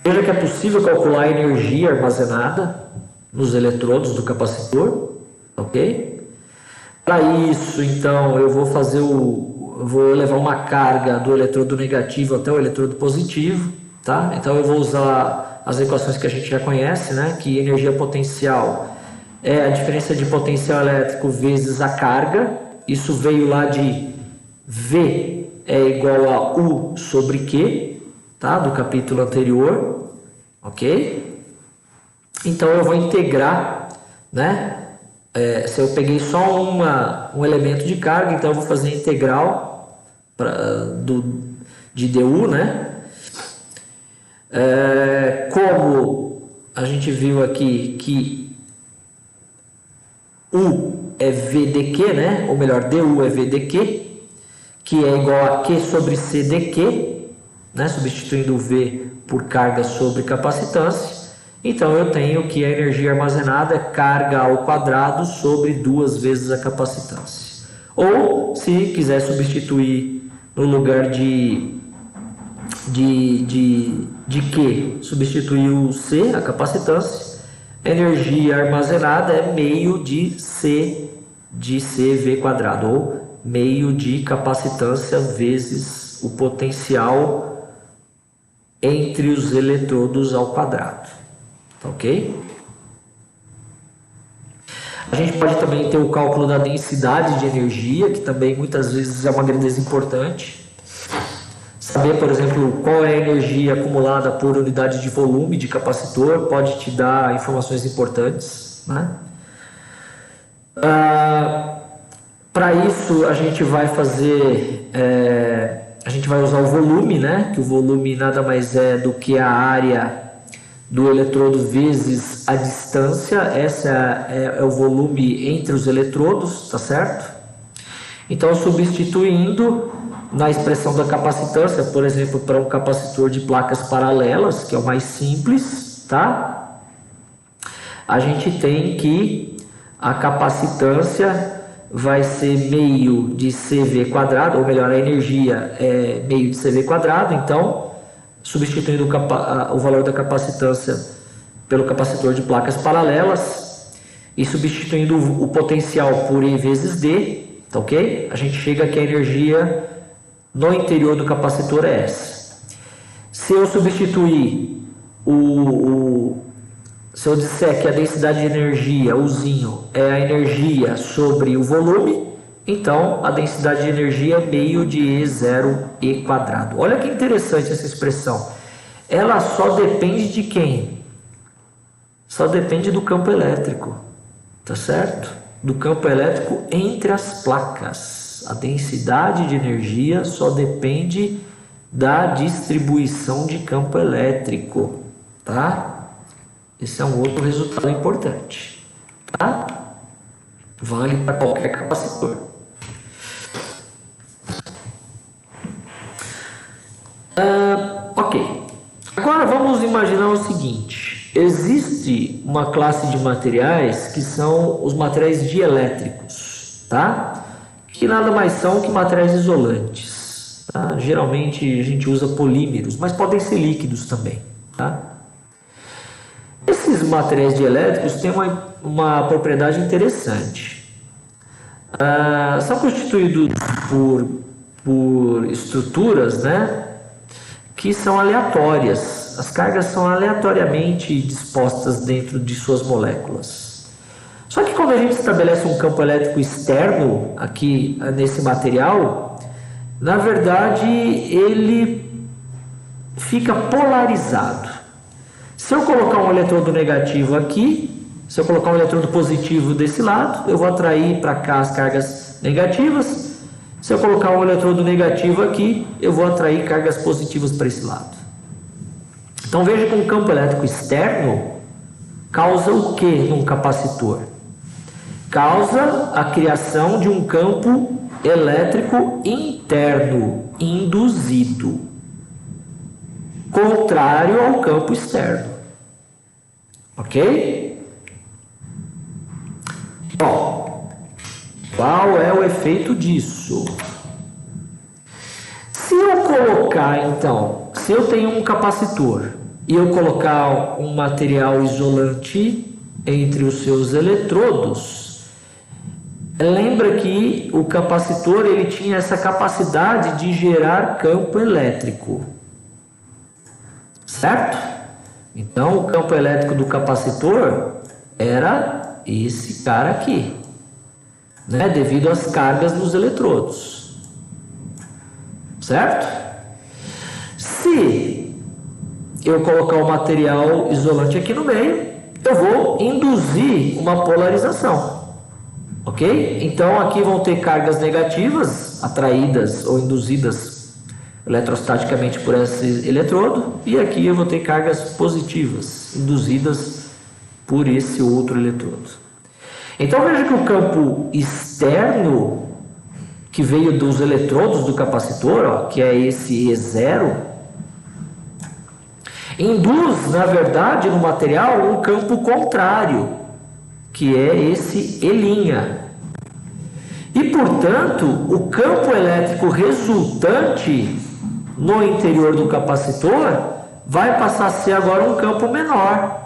Veja que é possível calcular a energia armazenada nos eletrodos do capacitor, ok? Para isso, então, eu vou levar uma carga do eletrodo negativo até o eletrodo positivo, tá? Então eu vou usar as equações que a gente já conhece, né? Que energia potencial é a diferença de potencial elétrico vezes a carga. Isso veio lá de V é igual a U sobre Q, tá? Do capítulo anterior, ok? Então eu vou integrar, né? Se eu peguei só um elemento de carga, então eu vou fazer integral de du, né? Como a gente viu aqui que U é V dQ, né? Ou melhor, du é V dQ, que é igual a Q sobre C dQ, né? Substituindo o V por carga sobre capacitância. Então eu tenho que a energia armazenada é carga ao quadrado sobre 2 vezes a capacitância. Ou, se quiser substituir no lugar de Q, substituir o C, a capacitância, energia armazenada é meio de CV quadrado, ou meio de capacitância vezes o potencial entre os eletrodos ao quadrado. Ok? A gente pode também ter o cálculo da densidade de energia, que também muitas vezes é uma grandeza importante. Saber, por exemplo, qual é a energia acumulada por unidade de volume de capacitor pode te dar informações importantes, né? Para isso a gente vai fazer, a gente vai usar o volume, né? Que o volume nada mais é do que a área do eletrodo vezes a distância. Essa é o volume entre os eletrodos, tá certo? Então, substituindo na expressão da capacitância, por exemplo, para um capacitor de placas paralelas, que é o mais simples, tá? A gente tem que a capacitância vai ser meio de CV quadrado, ou melhor, a energia é meio de CV quadrado. Então, substituindo o valor da capacitância pelo capacitor de placas paralelas e substituindo o potencial por E vezes D, tá ok? A gente chega que a energia no interior do capacitor é essa. Se eu substituir se eu disser que a densidade de energia, Uzinho, é a energia sobre o volume, então a densidade de energia é meio de E0 quadrado. Olha que interessante essa expressão. Ela só depende de quem? Só depende do campo elétrico, tá certo? Do campo elétrico entre as placas. A densidade de energia só depende da distribuição de campo elétrico, tá? Esse é um outro resultado importante, tá? Vale para qualquer capacitor. Ok. Agora vamos imaginar o seguinte: existe uma classe de materiais que são os materiais dielétricos, tá? Que nada mais são que materiais isolantes, tá? Geralmente a gente usa polímeros, mas podem ser líquidos também, tá? Esses materiais dielétricos têm uma propriedade interessante. São constituídos por estruturas, né, que são aleatórias. As cargas são aleatoriamente dispostas dentro de suas moléculas. Só que quando a gente estabelece um campo elétrico externo aqui nesse material, na verdade ele fica polarizado. Se eu colocar um eletrodo negativo aqui, se eu colocar um eletrodo positivo desse lado, eu vou atrair para cá as cargas negativas. Se eu colocar um eletrodo negativo aqui, eu vou atrair cargas positivas para esse lado. Então veja que um campo elétrico externo causa o que num capacitor? Causa a criação de um campo elétrico interno induzido, contrário ao campo externo. Ok? Bom, qual é o efeito disso? Se eu colocar, então, se eu tenho um capacitor e eu colocar um material isolante entre os seus eletrodos, lembra que o capacitor ele tinha essa capacidade de gerar campo elétrico, certo? Então o campo elétrico do capacitor era esse cara aqui, né? Devido às cargas dos eletrodos, certo? Se eu colocar o material isolante aqui no meio, eu vou induzir uma polarização, ok? Então aqui vão ter cargas negativas atraídas ou induzidas eletrostaticamente por esse eletrodo, e aqui eu vou ter cargas positivas induzidas por esse outro eletrodo. Então veja que o campo externo que veio dos eletrodos do capacitor, ó, que é esse E0, induz, na verdade, no material um campo contrário, que é esse E'. E, portanto, o campo elétrico resultante no interior do capacitor vai passar a ser agora um campo menor,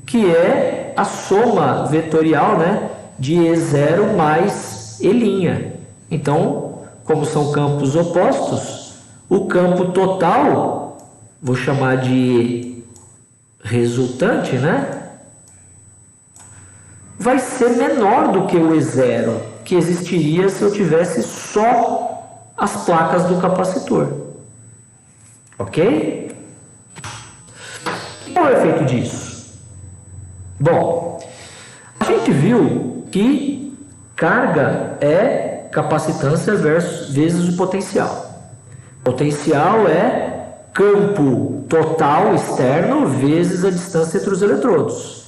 que é a soma vetorial, né, de E0 mais E'. Então, como são campos opostos, o campo total, vou chamar de resultante, né, vai ser menor do que o E0, que existiria se eu tivesse só as placas do capacitor. Ok? Qual é o efeito disso? Bom, a gente viu que carga é capacitância vezes o potencial. Potencial é campo total externo vezes a distância entre os eletrodos.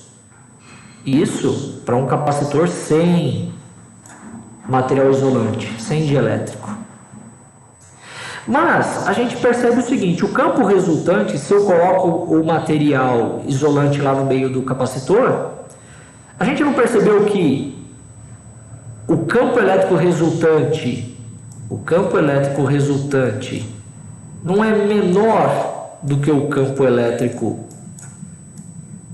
Isso para um capacitor sem material isolante, sem dielétrico. Mas a gente percebe o seguinte: o campo resultante, se eu coloco o material isolante lá no meio do capacitor, a gente não percebeu que o campo elétrico resultante não é menor do que o campo elétrico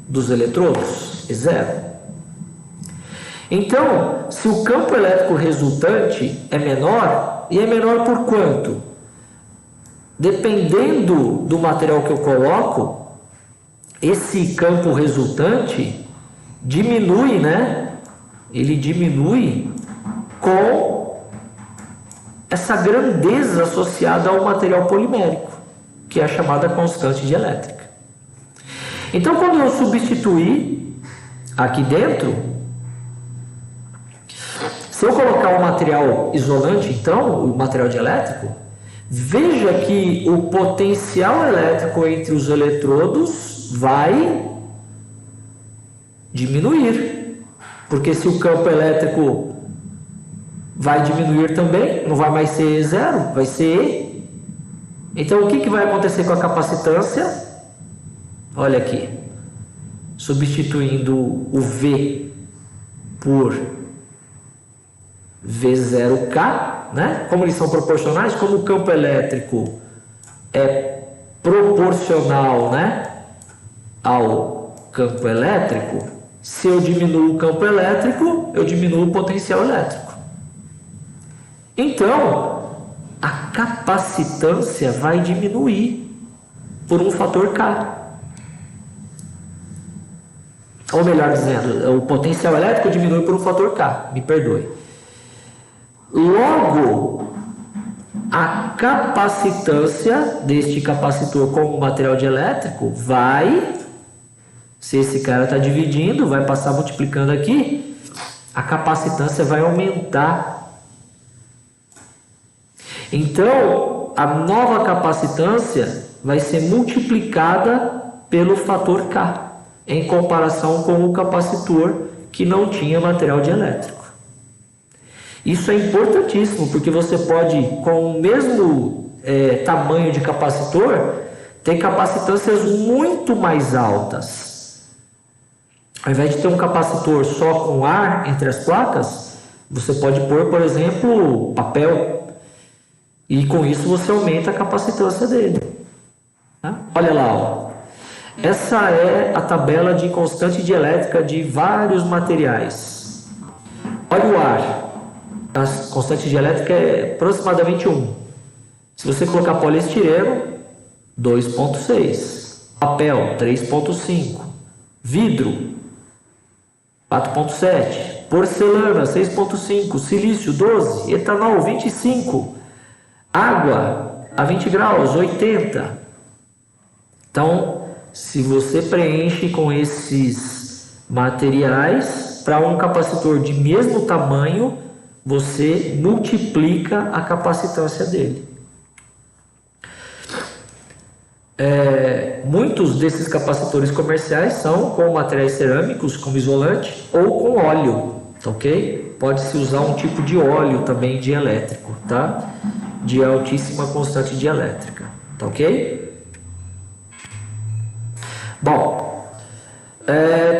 dos eletrodos, E0. Então, se o campo elétrico resultante é menor, e é menor por quanto? Dependendo do material que eu coloco, esse campo resultante diminui, né? Ele diminui com essa grandeza associada ao material polimérico, que é a chamada constante dielétrica. Então, quando eu substituir aqui dentro, se eu colocar o material isolante, então, o material dielétrico, veja que o potencial elétrico entre os eletrodos vai diminuir. Porque se o campo elétrico vai diminuir também, não vai mais ser E0, vai ser E. Então, o que vai acontecer com a capacitância? Olha aqui, substituindo o V por V0K, né? Como eles são proporcionais, como o campo elétrico é proporcional, né, ao campo elétrico, se eu diminuo o campo elétrico, eu diminuo o potencial elétrico. Então, a capacitância vai diminuir por um fator K. Ou melhor dizendo, o potencial elétrico diminui por um fator K, me perdoe. Logo, a capacitância deste capacitor com o material dielétrico vai, se esse cara está dividindo, vai passar multiplicando aqui, a capacitância vai aumentar. Então, a nova capacitância vai ser multiplicada pelo fator K, em comparação com o capacitor que não tinha material dielétrico. Isso é importantíssimo, porque você pode, com o mesmo tamanho de capacitor, ter capacitâncias muito mais altas. Ao invés de ter um capacitor só com ar entre as placas, você pode pôr, por exemplo, papel. E com isso você aumenta a capacitância dele. Tá? Olha lá, ó. Essa é a tabela de constante dielétrica de vários materiais. Olha o ar. A constante dielétrica é aproximadamente 1. Se você colocar poliestireno, 2,6. Papel, 3,5. Vidro, 4,7. Porcelana, 6,5. Silício, 12. Etanol, 25. Água, a 20 graus, 80. Então, se você preenche com esses materiais para um capacitor de mesmo tamanho, você multiplica a capacitância dele. Muitos desses capacitores comerciais são com materiais cerâmicos, como isolante, ou com óleo, tá ok? Pode-se usar um tipo de óleo também dielétrico, tá? De altíssima constante dielétrica, tá ok? Bom,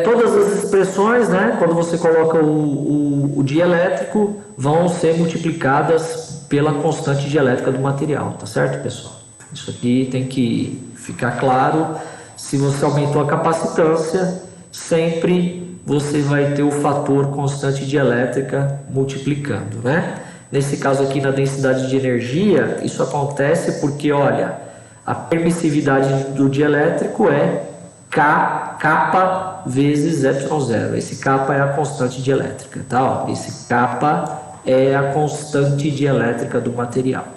todas as expressões, né, quando você coloca o dielétrico, vão ser multiplicadas pela constante dielétrica do material, tá certo, pessoal? Isso aqui tem que ficar claro. Se você aumentou a capacitância, sempre você vai ter o fator constante dielétrica multiplicando, né? Nesse caso aqui, na densidade de energia, isso acontece porque, olha, a permissividade do dielétrico é kappa vezes ε0. Esse kappa é a constante dielétrica, tá? Ó, esse kappa é a constante dielétrica do material,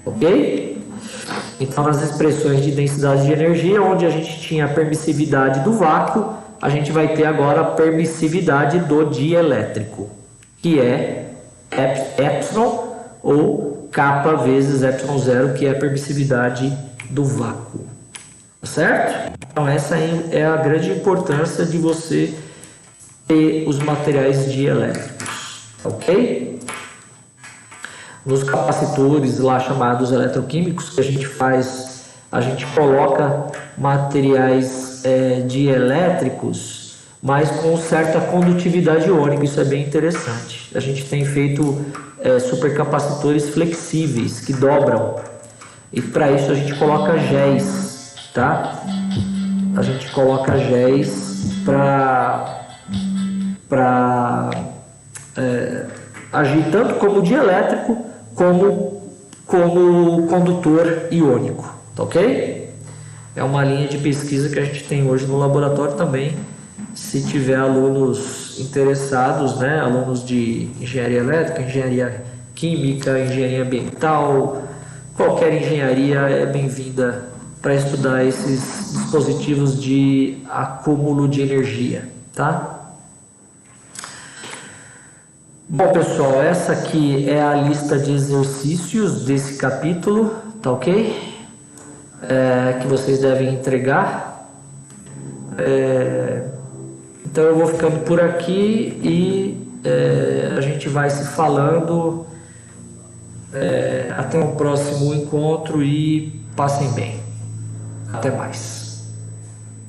ok? Então, nas expressões de densidade de energia, onde a gente tinha a permissividade do vácuo, a gente vai ter agora a permissividade do dielétrico, que é epsilon ou kappa vezes ε0, que é a permissividade do vácuo. Tá certo? Então, essa é a grande importância de você ter os materiais dielétricos, ok? Nos capacitores lá chamados eletroquímicos que a gente faz, a gente coloca materiais dielétricos, mas com certa condutividade iônica. Isso é bem interessante. A gente tem feito supercapacitores flexíveis que dobram, e para isso a gente coloca géis, tá? A gente coloca géis para agir tanto como dielétrico como condutor iônico, tá ok? É uma linha de pesquisa que a gente tem hoje no laboratório também. Se tiver alunos interessados, né, alunos de engenharia elétrica, engenharia química, engenharia ambiental, qualquer engenharia é bem-vinda para estudar esses dispositivos de acúmulo de energia, tá? Bom, pessoal, essa aqui é a lista de exercícios desse capítulo, tá ok? Que vocês devem entregar. Então eu vou ficando por aqui e a gente vai se falando. Até o próximo encontro e passem bem. Até mais.